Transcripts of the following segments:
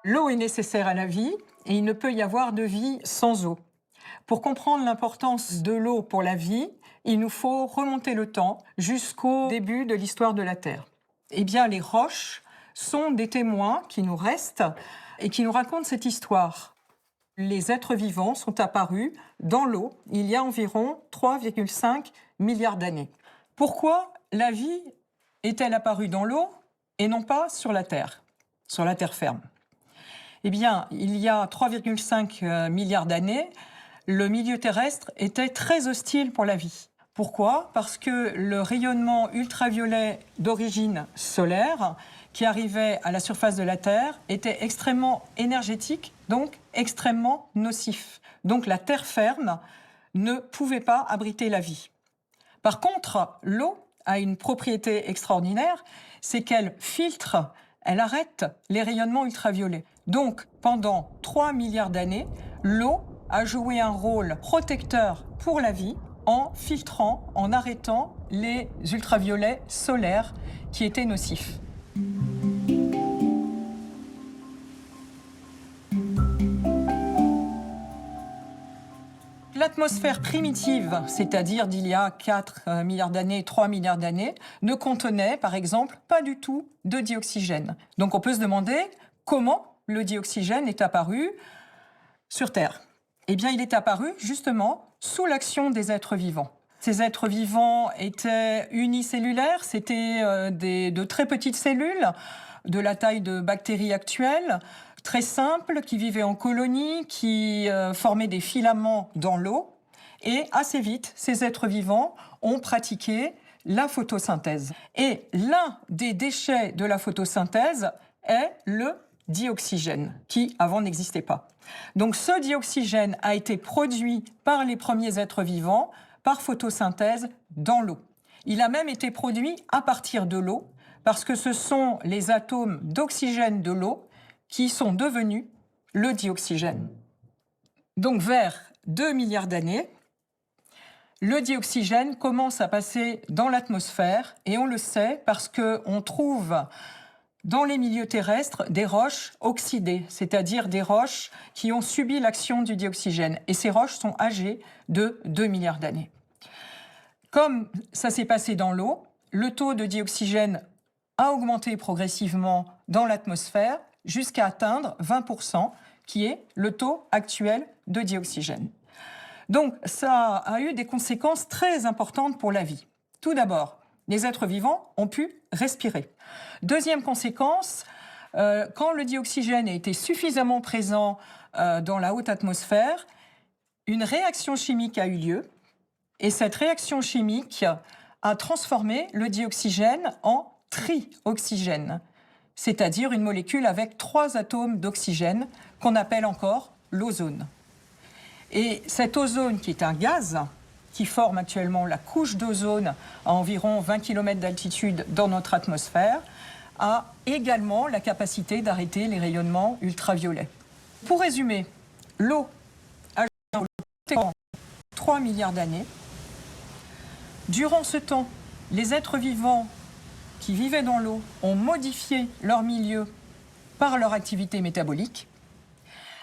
L'eau est nécessaire à la vie et il ne peut y avoir de vie sans eau. Pour comprendre l'importance de l'eau pour la vie, il nous faut remonter le temps jusqu'au début de l'histoire de la Terre. Eh bien, les roches sont des témoins qui nous restent et qui nous racontent cette histoire. Les êtres vivants sont apparus dans l'eau il y a environ 3,5 milliards d'années. Pourquoi la vie est-elle apparue dans l'eau et non pas sur la terre ferme? Eh bien, il y a 3,5 milliards d'années, le milieu terrestre était très hostile pour la vie. Pourquoi? Parce que le rayonnement ultraviolet d'origine solaire qui arrivait à la surface de la Terre était extrêmement énergétique, donc extrêmement nocif. Donc la terre ferme ne pouvait pas abriter la vie. Par contre, l'eau a une propriété extraordinaire, c'est qu'elle filtre, elle arrête les rayonnements ultraviolets. Donc, pendant 3 milliards d'années, l'eau a joué un rôle protecteur pour la vie en filtrant, en arrêtant les ultraviolets solaires qui étaient nocifs. L'atmosphère primitive, c'est-à-dire d'il y a 4 milliards d'années, 3 milliards d'années, ne contenait, par exemple, pas du tout de dioxygène. Donc on peut se demander comment le dioxygène est apparu sur Terre. Eh bien, il est apparu justement sous l'action des êtres vivants. Ces êtres vivants étaient unicellulaires, c'était de très petites cellules, de la taille de bactéries actuelles, très simples, qui vivaient en colonies, qui formaient des filaments dans l'eau. Et assez vite, ces êtres vivants ont pratiqué la photosynthèse. Et l'un des déchets de la photosynthèse est le dioxygène, qui avant n'existait pas. Donc ce dioxygène a été produit par les premiers êtres vivants par photosynthèse dans l'eau. Il a même été produit à partir de l'eau, parce que ce sont les atomes d'oxygène de l'eau qui sont devenus le dioxygène. Donc vers 2 milliards d'années, le dioxygène commence à passer dans l'atmosphère, et on le sait parce qu'on trouve dans les milieux terrestres des roches oxydées, c'est-à-dire des roches qui ont subi l'action du dioxygène. Et ces roches sont âgées de 2 milliards d'années. Comme ça s'est passé dans l'eau, le taux de dioxygène a augmenté progressivement dans l'atmosphère jusqu'à atteindre 20%, qui est le taux actuel de dioxygène. Donc ça a eu des conséquences très importantes pour la vie. Tout d'abord, les êtres vivants ont pu respirer. Deuxième conséquence, quand le dioxygène a été suffisamment présent dans la haute atmosphère, une réaction chimique a eu lieu, et cette réaction chimique a transformé le dioxygène en trioxygène, c'est-à-dire une molécule avec 3 atomes d'oxygène qu'on appelle encore l'ozone. Et cet ozone, qui est un gaz, qui forme actuellement la couche d'ozone à environ 20 km d'altitude dans notre atmosphère, a également la capacité d'arrêter les rayonnements ultraviolets. Pour résumer, l'eau a joué un rôle 3 milliards d'années. Durant ce temps, les êtres vivants qui vivaient dans l'eau ont modifié leur milieu par leur activité métabolique.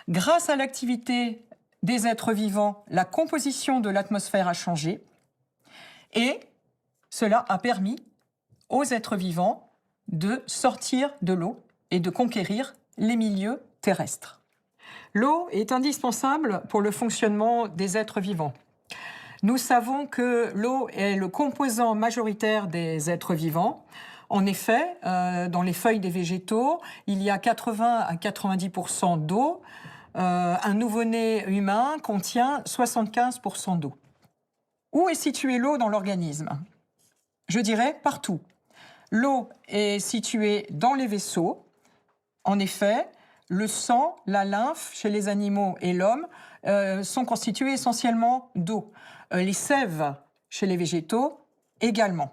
Grâce à l'activité des êtres vivants, la composition de l'atmosphère a changé et cela a permis aux êtres vivants de sortir de l'eau et de conquérir les milieux terrestres. L'eau est indispensable pour le fonctionnement des êtres vivants. Nous savons que l'eau est le composant majoritaire des êtres vivants. En effet, dans les feuilles des végétaux, il y a 80 à 90% d'eau. Un nouveau-né humain contient 75% d'eau. Où est située l'eau dans l'organisme? Je dirais partout. L'eau est située dans les vaisseaux. En effet, le sang, la lymphe chez les animaux et l'homme sont constitués essentiellement d'eau. Les sèves chez les végétaux également.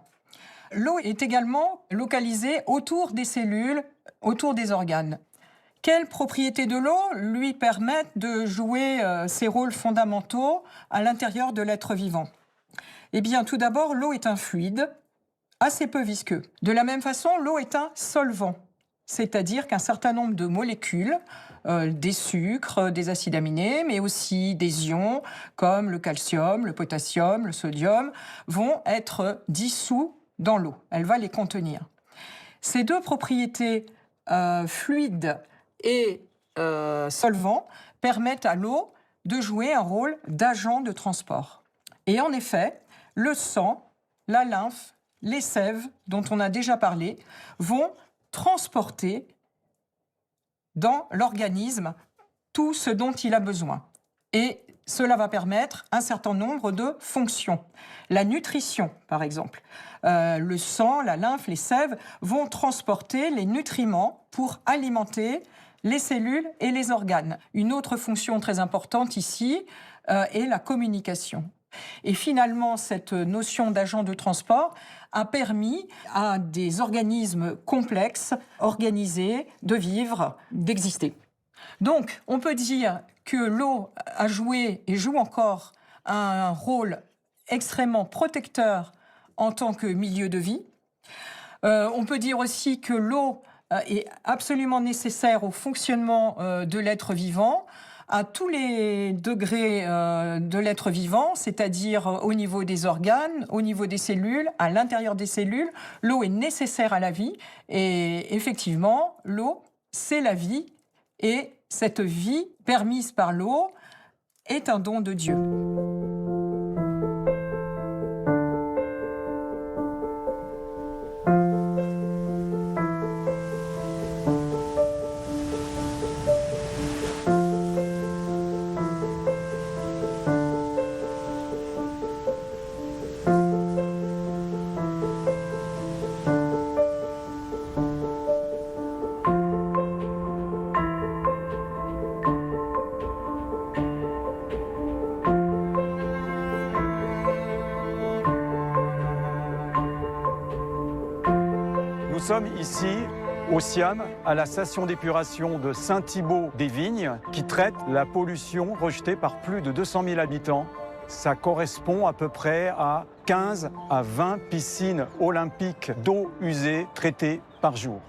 L'eau est également localisée autour des cellules, autour des organes. Quelles propriétés de l'eau lui permettent de jouer ces rôles fondamentaux à l'intérieur de l'être vivant? Eh bien, tout d'abord, l'eau est un fluide assez peu visqueux. De la même façon, l'eau est un solvant. c'est-à-dire qu'un certain nombre de molécules, des sucres, des acides aminés, mais aussi des ions comme le calcium, le potassium, le sodium, vont être dissous dans l'eau. Elle va les contenir. Ces deux propriétés, fluide et solvant, permettent à l'eau de jouer un rôle d'agent de transport. Et en effet, le sang, la lymphe, les sèves, dont on a déjà parlé, vont transporter dans l'organisme tout ce dont il a besoin. Et cela va permettre un certain nombre de fonctions. La nutrition, par exemple. Le sang, la lymphe, les sèves vont transporter les nutriments pour alimenter les cellules et les organes. Une autre fonction très importante ici est la communication. Et finalement, cette notion d'agent de transport a permis à des organismes complexes, organisés, de vivre, d'exister. Donc, on peut dire que l'eau a joué et joue encore un rôle extrêmement protecteur en tant que milieu de vie. On peut dire aussi que l'eau est absolument nécessaire au fonctionnement de l'être vivant, à tous les degrés de l'être vivant, c'est-à-dire au niveau des organes, au niveau des cellules, à l'intérieur des cellules. L'eau est nécessaire à la vie et effectivement, l'eau, c'est la vie et cette vie permise par l'eau est un don de Dieu. Nous sommes ici au Siam, à la station d'épuration de Saint-Thibault-des-Vignes, qui traite la pollution rejetée par plus de 200 000 habitants. Ça correspond à peu près à 15 à 20 piscines olympiques d'eau usée traitées par jour.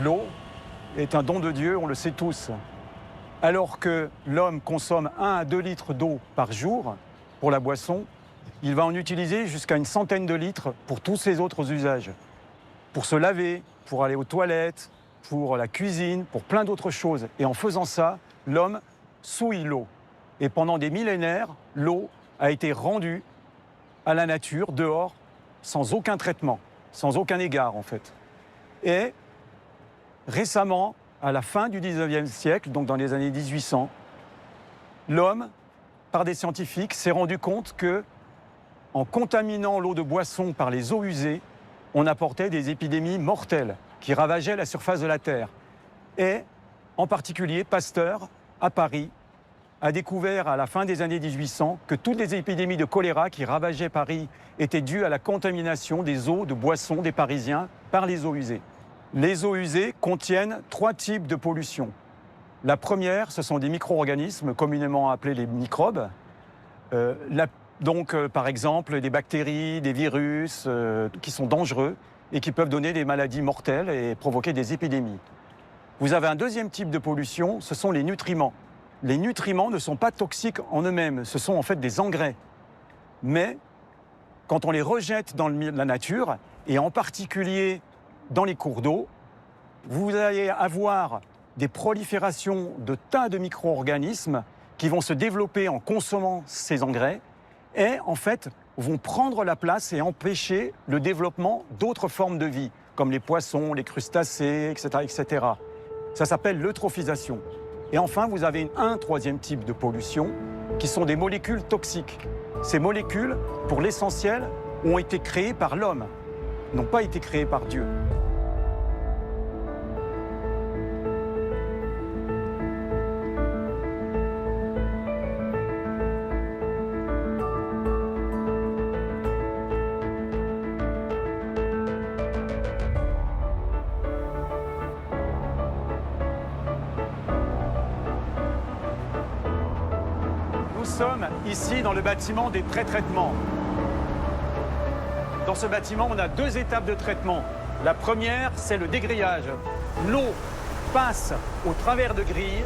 L'eau est un don de Dieu, on le sait tous. Alors que l'homme consomme 1 à 2 litres d'eau par jour pour la boisson, il va en utiliser jusqu'à une centaine de litres pour tous ses autres usages. Pour se laver, pour aller aux toilettes, pour la cuisine, pour plein d'autres choses. Et en faisant ça, l'homme souille l'eau. Et pendant des millénaires, l'eau a été rendue à la nature, dehors, sans aucun traitement, sans aucun égard en fait. Et récemment, à la fin du 19e siècle, donc dans les années 1800, l'homme, par des scientifiques, s'est rendu compte que, en contaminant l'eau de boisson par les eaux usées, on apportait des épidémies mortelles qui ravageaient la surface de la Terre. Et, en particulier, Pasteur, à Paris, a découvert à la fin des années 1800 que toutes les épidémies de choléra qui ravageaient Paris étaient dues à la contamination des eaux de boisson des Parisiens par les eaux usées. Les eaux usées contiennent 3 types de pollution. La première, ce sont des micro-organismes communément appelés les microbes. Par exemple, des bactéries, des virus qui sont dangereux et qui peuvent donner des maladies mortelles et provoquer des épidémies. Vous avez un deuxième type de pollution, ce sont les nutriments. Les nutriments ne sont pas toxiques en eux-mêmes, ce sont en fait des engrais. Mais quand on les rejette dans la nature, et en particulier dans les cours d'eau, vous allez avoir des proliférations de tas de micro-organismes qui vont se développer en consommant ces engrais et en fait vont prendre la place et empêcher le développement d'autres formes de vie, comme les poissons, les crustacés, etc. etc. Ça s'appelle l'eutrophisation. Et enfin, vous avez un troisième type de pollution, qui sont des molécules toxiques. Ces molécules, pour l'essentiel, ont été créées par l'homme, n'ont pas été créées par Dieu. Nous sommes ici dans le bâtiment des pré-traitements. Dans ce bâtiment, on a 2 étapes de traitement. La première, c'est le dégrillage. L'eau passe au travers de grilles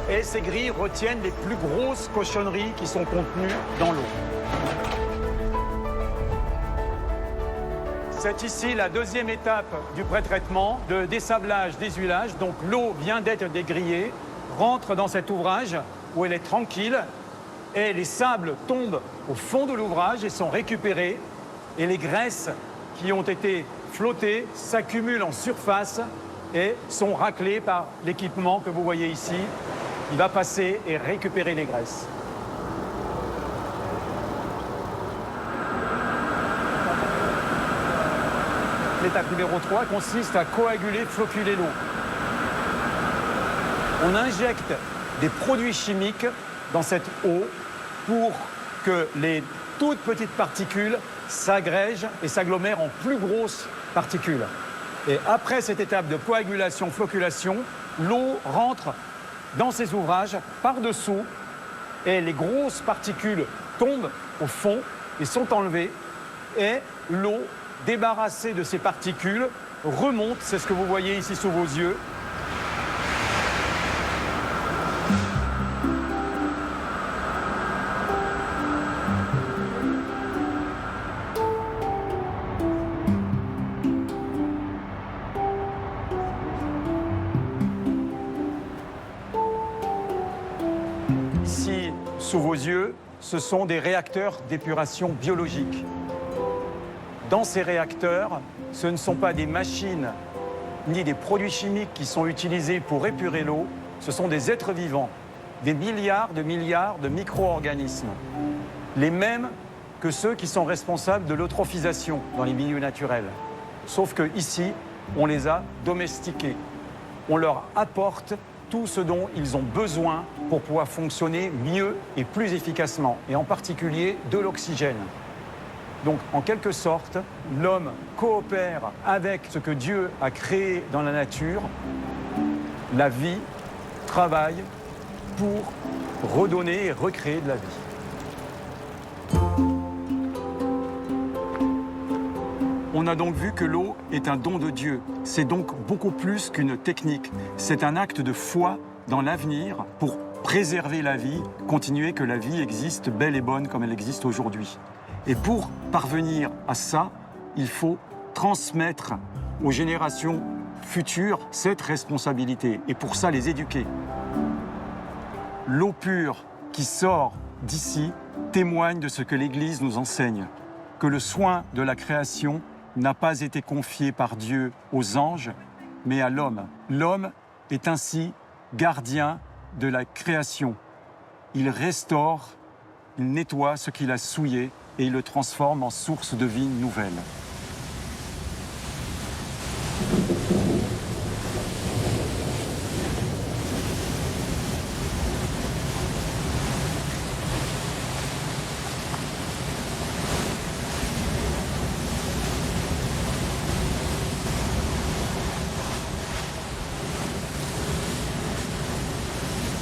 et ces grilles retiennent les plus grosses cochonneries qui sont contenues dans l'eau. C'est ici la 2e étape du pré-traitement, de dessablage, désuilage. Donc l'eau vient d'être dégrillée, rentre dans cet ouvrage où elle est tranquille et les sables tombent au fond de l'ouvrage et sont récupérés. Et les graisses qui ont été flottées s'accumulent en surface et sont raclées par l'équipement que vous voyez ici. Il va passer et récupérer les graisses. L'étape numéro 3 consiste à coaguler, flocculer l'eau. On injecte des produits chimiques dans cette eau pour que les toutes petites particules s'agrègent et s'agglomèrent en plus grosses particules. Et après cette étape de coagulation, floculation, l'eau rentre dans ces ouvrages par-dessous et les grosses particules tombent au fond et sont enlevées et l'eau débarrassée de ces particules remonte, c'est ce que vous voyez ici sous vos yeux. Ici, sous vos yeux, ce sont des réacteurs d'épuration biologique. Dans ces réacteurs, ce ne sont pas des machines ni des produits chimiques qui sont utilisés pour épurer l'eau, ce sont des êtres vivants, des milliards de micro-organismes, les mêmes que ceux qui sont responsables de l'eutrophisation dans les milieux naturels. Sauf qu'ici, on les a domestiqués. On leur apporte tout ce dont ils ont besoin pour pouvoir fonctionner mieux et plus efficacement, et en particulier de l'oxygène. Donc, en quelque sorte, l'homme coopère avec ce que Dieu a créé dans la nature. La vie travaille pour redonner et recréer de la vie. On a donc vu que l'eau est un don de Dieu. C'est donc beaucoup plus qu'une technique. C'est un acte de foi dans l'avenir pour préserver la vie, continuer que la vie existe belle et bonne comme elle existe aujourd'hui. Et pour parvenir à ça, il faut transmettre aux générations futures cette responsabilité. Et pour ça, les éduquer. L'eau pure qui sort d'ici témoigne de ce que l'Église nous enseigne, que le soin de la création n'a pas été confié par Dieu aux anges, mais à l'homme. L'homme est ainsi gardien de la création. Il restaure, il nettoie ce qu'il a souillé et il le transforme en source de vie nouvelle.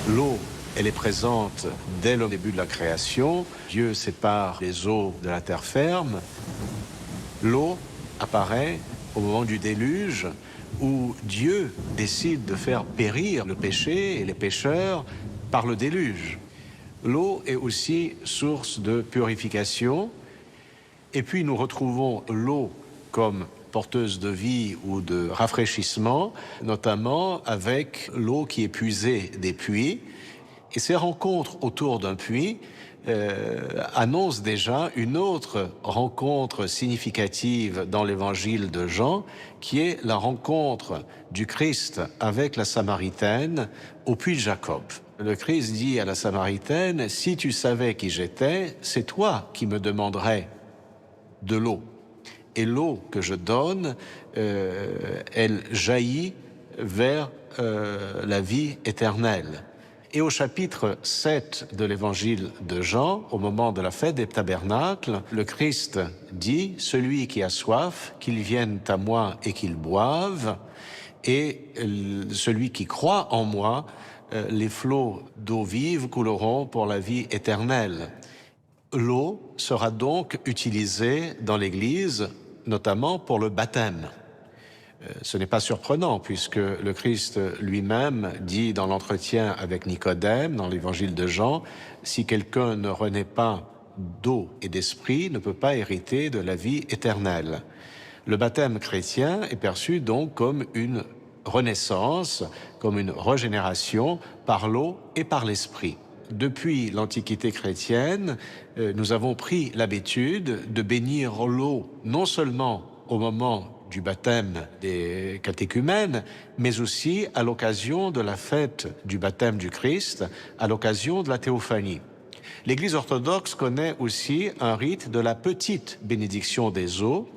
L'eau, elle est présente dès le début de la création. Dieu sépare les eaux de la terre ferme. L'eau apparaît au moment du déluge, où Dieu décide de faire périr le péché et les pécheurs par le déluge. L'eau est aussi source de purification. Et puis nous retrouvons l'eau comme porteuse de vie ou de rafraîchissement, notamment avec l'eau qui est puisée des puits. Et ces rencontres autour d'un puits annoncent déjà une autre rencontre significative dans l'évangile de Jean, qui est la rencontre du Christ avec la Samaritaine au puits de Jacob. Le Christ dit à la Samaritaine, « Si tu savais qui j'étais, c'est toi qui me demanderais de l'eau. Et l'eau que je donne, elle jaillit vers la vie éternelle. » Et au chapitre 7 de l'évangile de Jean, au moment de la fête des tabernacles, le Christ dit « Celui qui a soif, qu'il vienne à moi et qu'il boive, et celui qui croit en moi, les flots d'eau vive couleront pour la vie éternelle. » L'eau sera donc utilisée dans l'Église notamment pour le baptême. Ce n'est pas surprenant puisque le Christ lui-même dit dans l'entretien avec Nicodème, dans l'évangile de Jean, « Si quelqu'un ne renaît pas d'eau et d'esprit, ne peut pas hériter de la vie éternelle ». Le baptême chrétien est perçu donc comme une renaissance, comme une régénération par l'eau et par l'esprit. Depuis l'Antiquité chrétienne, nous avons pris l'habitude de bénir l'eau non seulement au moment du baptême des catéchumènes, mais aussi à l'occasion de la fête du baptême du Christ, à l'occasion de la théophanie. L'Église orthodoxe connaît aussi un rite de la petite bénédiction des eaux,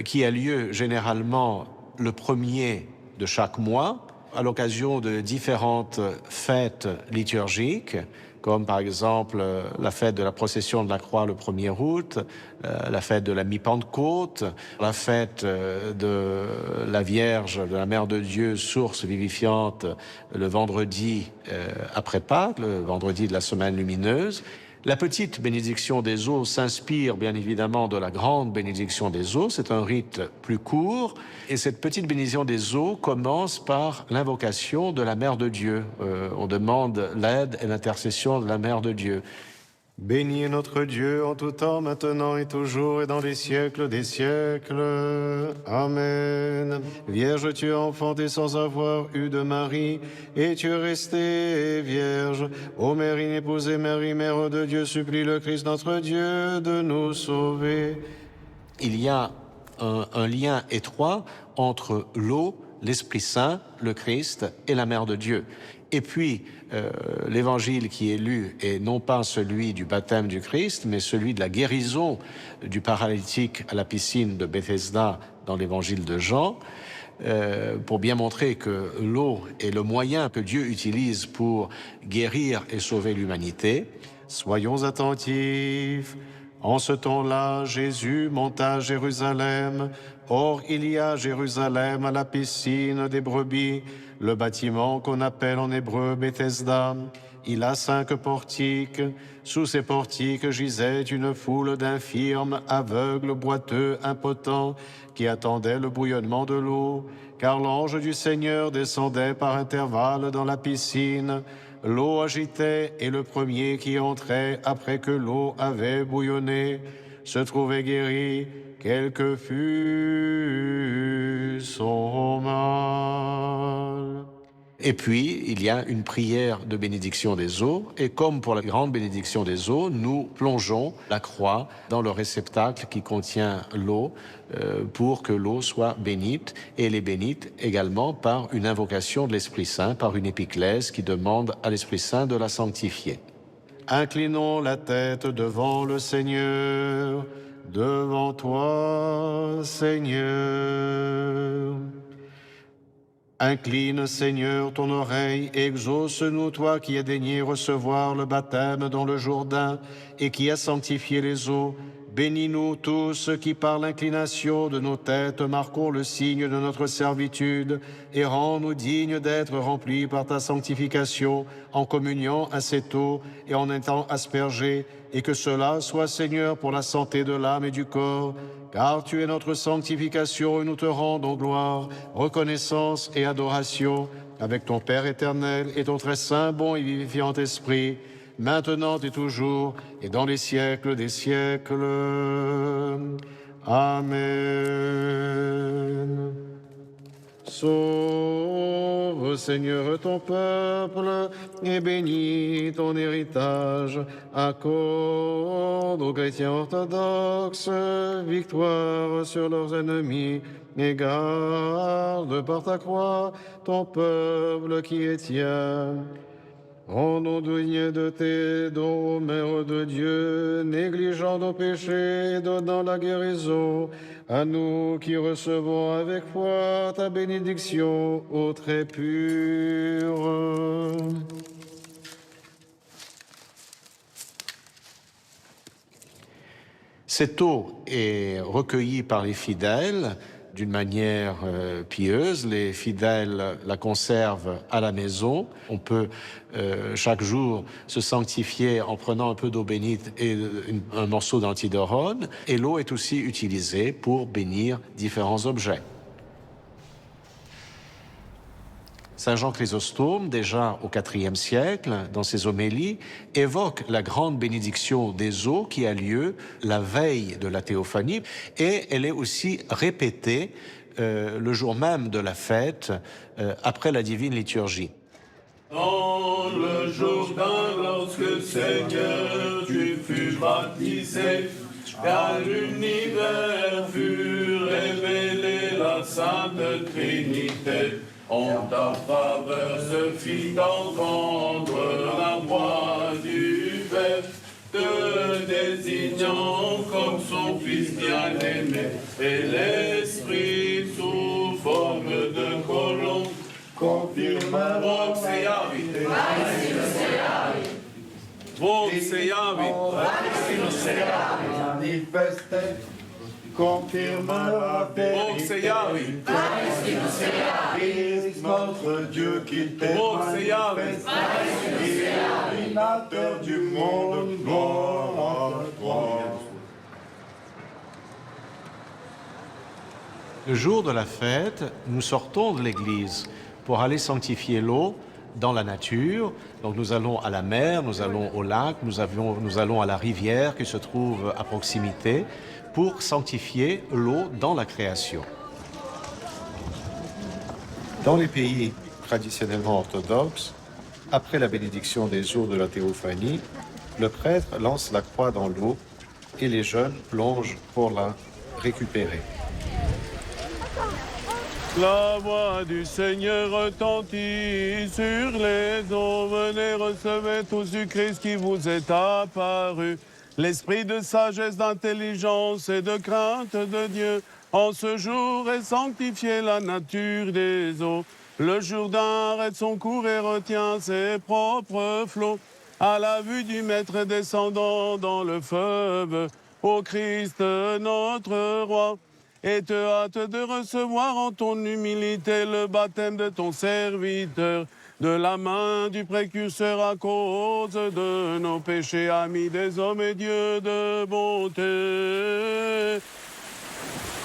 qui a lieu généralement le 1er de chaque mois, à l'occasion de différentes fêtes liturgiques, comme par exemple la fête de la procession de la croix le 1er août, la fête de la mi-Pentecôte, la fête de la Vierge, de la Mère de Dieu, source vivifiante, le vendredi après Pâques, le vendredi de la semaine lumineuse. La petite bénédiction des eaux s'inspire bien évidemment de la grande bénédiction des eaux. C'est un rite plus court. Et cette petite bénédiction des eaux commence par l'invocation de la Mère de Dieu. On demande l'aide et l'intercession de la Mère de Dieu. Béni est notre Dieu en tout temps, maintenant et toujours, et dans les siècles des siècles. Amen. Vierge, tu es enfantée sans avoir eu de mari, et tu es restée vierge. Ô Mère inépousée, Marie, Mère de Dieu, supplie le Christ notre Dieu de nous sauver. Il y a un lien étroit entre l'eau, l'Esprit Saint, le Christ et la Mère de Dieu. Et puis, l'évangile qui est lu est non pas celui du baptême du Christ, mais celui de la guérison du paralytique à la piscine de Bethesda dans l'évangile de Jean, pour bien montrer que l'eau est le moyen que Dieu utilise pour guérir et sauver l'humanité. Soyons attentifs. En ce temps-là, Jésus monta à Jérusalem. Or, il y a à Jérusalem, à la piscine des brebis, le bâtiment qu'on appelle en hébreu Bethesda. Il a 5 portiques. Sous ces portiques gisait une foule d'infirmes, aveugles, boiteux, impotents, qui attendaient le bouillonnement de l'eau, car l'ange du Seigneur descendait par intervalles dans la piscine. L'eau agitait, et le premier qui entrait, après que l'eau avait bouillonné, se trouvait guéri, quel que fût son mal. Et puis, il y a une prière de bénédiction des eaux. Et comme pour la grande bénédiction des eaux, nous plongeons la croix dans le réceptacle qui contient l'eau pour que l'eau soit bénite. Et elle est bénite également par une invocation de l'Esprit Saint, par une épiclèse qui demande à l'Esprit Saint de la sanctifier. Inclinons la tête devant le Seigneur, devant toi, Seigneur. Incline, Seigneur, ton oreille, et exauce-nous, toi qui as daigné recevoir le baptême dans le Jourdain et qui as sanctifié les eaux. Bénis-nous tous qui, par l'inclination de nos têtes, marquons le signe de notre servitude et rends-nous dignes d'être remplis par ta sanctification en communion à cette eau et en étant aspergés, et que cela soit, Seigneur, pour la santé de l'âme et du corps, car tu es notre sanctification et nous te rendons gloire, reconnaissance et adoration avec ton Père éternel et ton très saint, bon et vivifiant Esprit, maintenant et toujours, et dans les siècles des siècles. Amen. Sauve, Seigneur, ton peuple, et bénis ton héritage. Accorde aux chrétiens orthodoxes victoire sur leurs ennemis, et garde par ta croix ton peuple qui est tien. Rendons dignes de tes dons, Mère de Dieu, négligeant nos péchés et donnant la guérison à nous qui recevons avec foi ta bénédiction ô très pure. Cette eau est recueillie par les fidèles d'une manière pieuse. Les fidèles la conservent à la maison. On peut chaque jour se sanctifier en prenant un peu d'eau bénite et un morceau d'antidorone. Et l'eau est aussi utilisée pour bénir différents objets. Saint Jean Chrysostome, déjà au IVe siècle, dans ses homélies, évoque la grande bénédiction des eaux qui a lieu la veille de la théophanie, et elle est aussi répétée le jour même de la fête, après la divine liturgie. Dans le Jourdain, lorsque Seigneur, tu fus baptisé, à l'univers fut révélée la Sainte Trinité. En ta faveur se fit entendre la voix du Père, te désignant comme son Fils bien-aimé, et l'Esprit sous forme de colombe confirma confirme Christ, notre Dieu qui t'est manifeste, illuminateur du monde, gloire à toi. Le jour de la fête, nous sortons de l'église pour aller sanctifier l'eau dans la nature. Donc nous allons à la mer, nous allons au lac, nous allons à la rivière qui se trouve à proximité pour sanctifier l'eau dans la création. Dans les pays traditionnellement orthodoxes, après la bénédiction des eaux de la théophanie, le prêtre lance la croix dans l'eau et les jeunes plongent pour la récupérer. La voix du Seigneur retentit sur les eaux. Venez, recevez tous du Christ qui vous est apparu. L'esprit de sagesse, d'intelligence et de crainte de Dieu, en ce jour est sanctifié la nature des eaux. Le Jourdain arrête son cours et retient ses propres flots. À la vue du Maître descendant dans le fleuve, ô Christ notre Roi, et te hâte de recevoir en ton humilité le baptême de ton serviteur, de la main du précurseur à cause de nos péchés, ami des hommes et Dieu de bonté.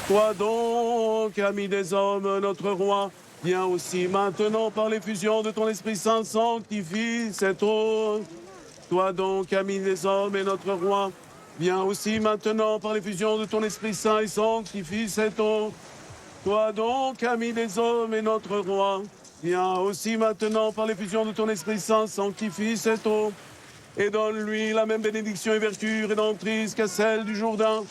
Toi donc, ami des hommes, notre roi, viens aussi maintenant par l'effusion de ton Esprit Saint, sanctifie cette eau. Toi donc, ami des hommes et notre roi, viens aussi maintenant par l'effusion de ton Esprit Saint et sanctifie cette eau. Toi donc, ami des hommes et notre roi, viens aussi maintenant par l'effusion de ton Esprit Saint, sanctifie cette eau. Et donne-lui la même bénédiction et vertu rédemptrice qu'à celle du Jourdain,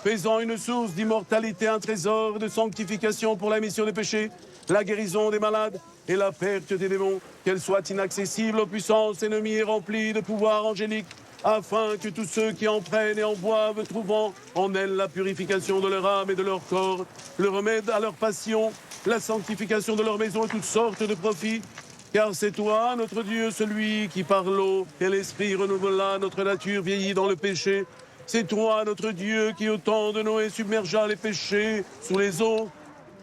faisant une source d'immortalité, un trésor de sanctification pour la rémission des péchés, la guérison des malades et la perte des démons, qu'elle soit inaccessible aux puissances ennemies et remplie de pouvoir angélique, afin que tous ceux qui en prennent et en boivent, trouvant en elle la purification de leur âme et de leur corps, le remède à leur passion, la sanctification de leur maison et toutes sortes de profits. Car c'est toi, notre Dieu, celui qui par l'eau et l'Esprit renouvela notre nature vieillie dans le péché. C'est toi, notre Dieu, qui au temps de Noé submergea les péchés sous les eaux.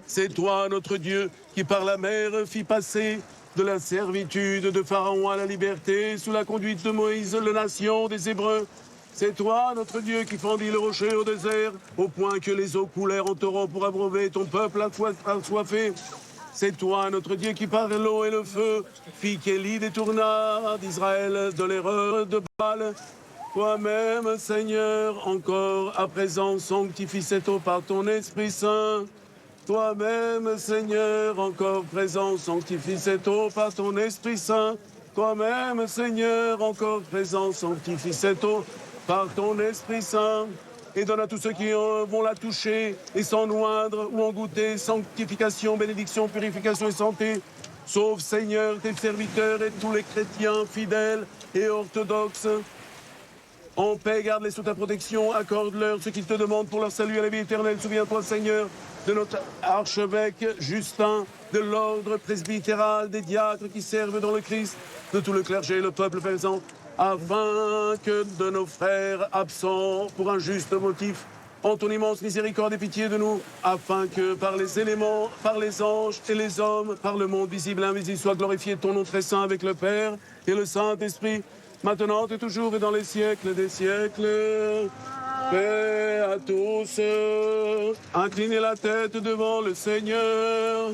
C'est toi, notre Dieu, qui par la mer fit passer de la servitude de Pharaon à la liberté, sous la conduite de Moïse, la nation des Hébreux. C'est toi, notre Dieu, qui fendit le rocher au désert, au point que les eaux coulèrent en torrent pour abreuver ton peuple assoiffé. C'est toi, notre Dieu, qui par l'eau et le feu fit qu'Élie détourna d'Israël de l'erreur de Baal. Toi-même, Seigneur, encore à présent, sanctifie cette eau par ton Esprit Saint. Toi-même, Seigneur, encore présent, sanctifie cette eau par ton Esprit Saint. Toi-même, Seigneur, encore présent, sanctifie cette eau par ton Esprit Saint. Et donne à tous ceux qui vont la toucher et s'en noindre ou en goûter sanctification, bénédiction, purification et santé. Sauve, Seigneur, tes serviteurs et tous les chrétiens fidèles et orthodoxes. En paix, garde-les sous ta protection, accorde-leur ce qu'ils te demandent pour leur salut à la vie éternelle. Souviens-toi, Seigneur, de notre archevêque Justin, de l'ordre presbytéral, des diacres qui servent dans le Christ, de tout le clergé et le peuple présent, afin que de nos frères absents pour un juste motif en ton immense miséricorde et pitié de nous, afin que par les éléments, par les anges et les hommes, par le monde visible et invisible, soit glorifié ton nom très saint avec le Père et le Saint-Esprit, maintenant et toujours et dans les siècles des siècles. Paix à tous. Inclinez la tête devant le Seigneur.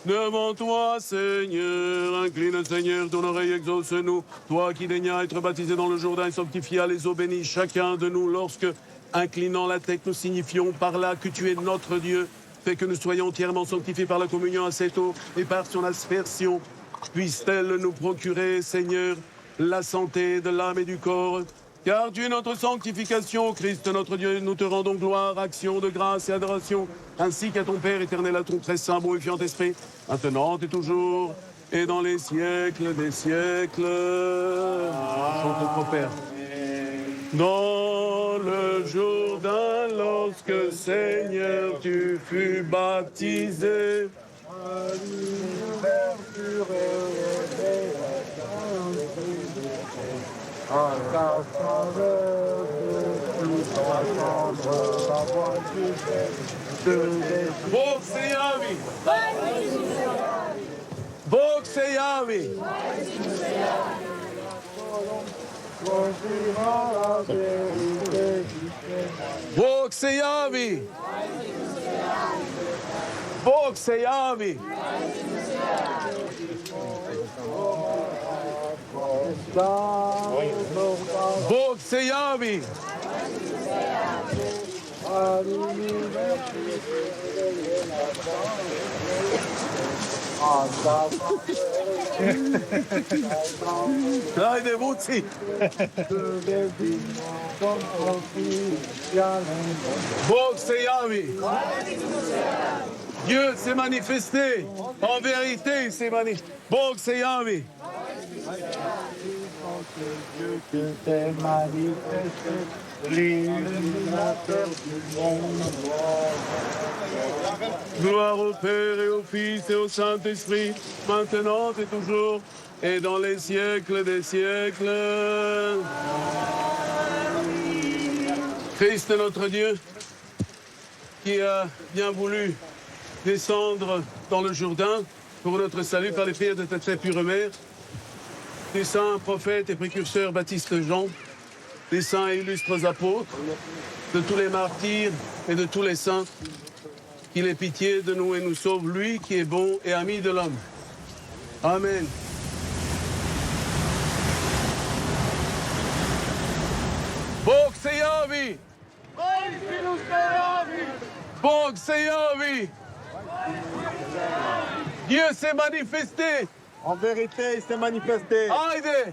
Devant toi, Seigneur, incline, Seigneur, ton oreille, exauce-nous. Toi qui daignas être baptisé dans le Jourdain et sanctifia les eaux, bénis chacun de nous lorsque, inclinant la tête, nous signifions par là que tu es notre Dieu. Fais que nous soyons entièrement sanctifiés par la communion à cette eau et par son aspersion. Puisse-t-elle nous procurer, Seigneur, la santé de l'âme et du corps. Car tu es notre sanctification, Christ notre Dieu, nous te rendons gloire, action de grâce et adoration, ainsi qu'à ton Père éternel, à ton très saint, bon et fiant esprit, maintenant et toujours, et dans les siècles des siècles. Chante notre Père. Dans le Jourdain, lorsque, Seigneur, tu fus baptisé, Bog se javi! Bog se javi! Bog se javi! Bog se javi! Bog se javi! Hajde, vuci! Bog se javi! Dieu s'est manifesté. En vérité, il s'est manifesté. Bog se javi! Dieu que t'es manifesté, l'illuminateur du monde. Gloire au Père et au Fils et au Saint-Esprit, maintenant et toujours, et dans les siècles des siècles. Christ notre Dieu, qui a bien voulu descendre dans le Jourdain pour notre salut par les prières de ta très pure mère, des saints prophètes et précurseurs Baptiste Jean, des saints et illustres apôtres, de tous les martyrs et de tous les saints, qu'il ait pitié de nous et nous sauve, lui qui est bon et ami de l'homme. Amen. Bog se javi! Bog se javi! Dieu s'est manifesté! En vérité, il s'est manifesté. Haydi!